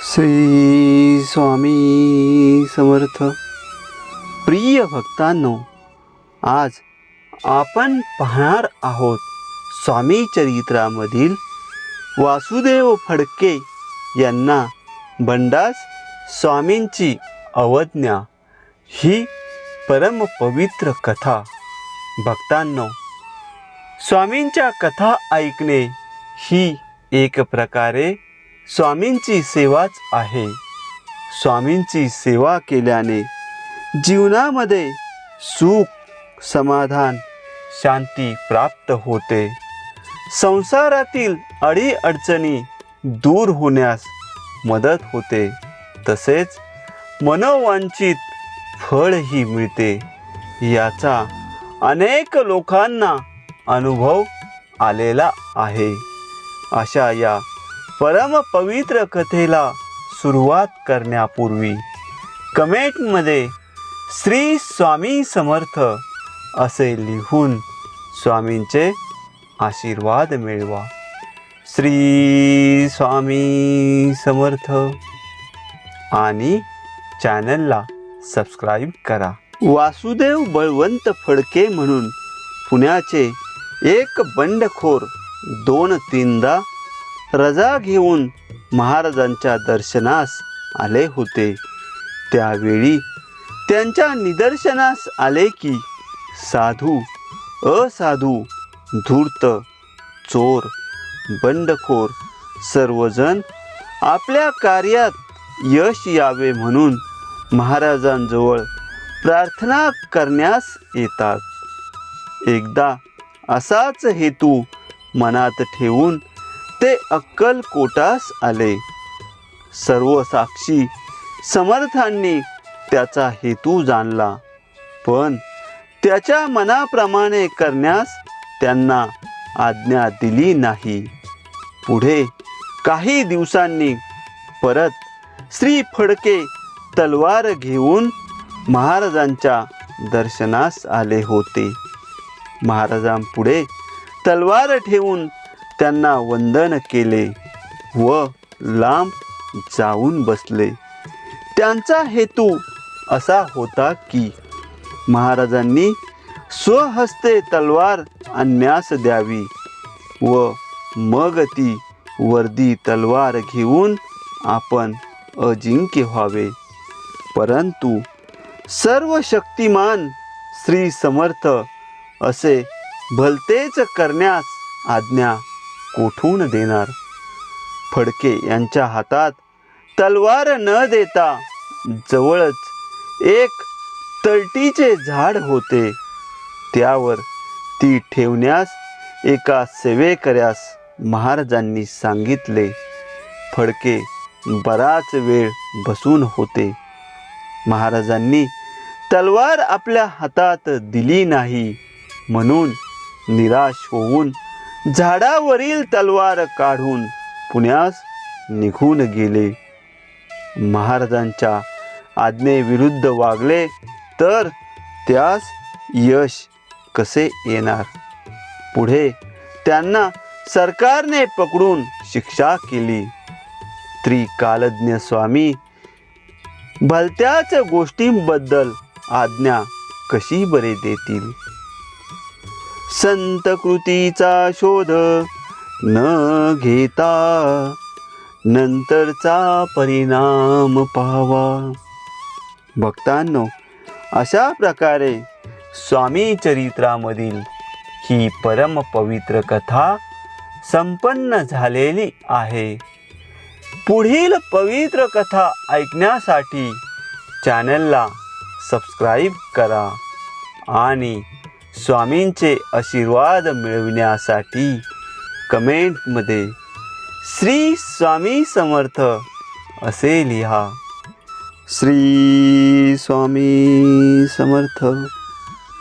श्री स्वामी समर्थ. प्रिय भक्तांनो, आज आपण पाहणार आहोत स्वामी चरित्रामधील वासुदेव फडके यांना बंडास स्वामींची अवज्ञा ही परम पवित्र कथा. भक्तांनो, स्वामींच्या कथा ऐकणे ही एक प्रकारे स्वामींची सेवाच आहे. स्वामींची सेवा केल्याने जीवनामध्ये सुख, समाधान, शांती प्राप्त होते. संसारातील अडीअडचणी दूर होण्यास मदत होते. तसेच मनोवांछित फळही मिळते. याचा अनेक लोकांना अनुभव आलेला आहे. अशा या परम पवित्र कथेला सुरुवात करण्यापूर्वी कमेंटमध्ये श्री स्वामी समर्थ असे लिहून स्वामींचे आशीर्वाद मिळवा. श्री स्वामी समर्थ आणि चॅनलला सबस्क्राईब करा. वासुदेव बळवंत फडके म्हणून पुण्याचे एक बंडखोर 2-3दा रजा घेऊन महाराजांच्या दर्शनास आले होते. त्यावेळी त्यांच्या निदर्शनास आले की साधू, असाधू, धूर्त, चोर, बंडखोर सर्वजण आपल्या कार्यात यश यावे म्हणून महाराजांजवळ प्रार्थना करण्यास येतात. एकदा असाच हेतू मनात ठेवून ते अक्कलकोटास आले. सर्व साक्षी समर्थांनी त्याचा हेतू जाणला, पण त्याच्या मनाप्रमाणे करण्यास त्यांना आज्ञा दिली नाही. पुढे काही दिवसांनी परत श्री फडके तलवार घेऊन महाराजांच्या दर्शनास आले होते. महाराजांपुढे तलवार ठेवून त्यांना वंदन केले व लांब जाऊन बसले. त्यांचा हेतू असा होता की महाराजांनी स्वहस्ते तलवार आणण्यास द्यावी व मग ती वर्दी तलवार घेऊन आपण अजिंक्य व्हावे. परंतु सर्व शक्तिमान श्री समर्थ असे भलतेच करण्यास आज्ञा कोठून देणार. फडके यांच्या हातात तलवार न देता जवळच एक तलटीचे झाड होते. त्यावर ती ठेवण्यास एका सेवेकऱ्यास महाराजांनी सांगितले. फडके बराच वेळ बसून होते. महाराजांनी तलवार आपल्या हातात दिली नाही म्हणून निराश होऊन झाडावरील तलवार काढून पुण्यास निघून गेले. महाराजांच्या आज्ञेविरुद्ध वागले तर त्यास यश कसे येणार. पुढे त्यांना सरकारने पकडून शिक्षा केली. त्रिकालज्ञ स्वामी भलत्याच गोष्टींबद्दल आज्ञा कशी बरे देतील. संत कृतीचा शोध न घेता नंतरचा परिणाम पाहावा. भक्तांनो, अशा प्रकारे स्वामी चरित्रामधील ही परम पवित्र कथा संपन्न झालेली आहे. पुढील पवित्र कथा ऐकण्यासाठी चॅनलला सबस्क्राईब करा आणि स्वामींचे आशीर्वाद मिळविण्यासाठी कमेंटमध्ये श्री स्वामी समर्थ असे लिहा. श्री स्वामी समर्थ.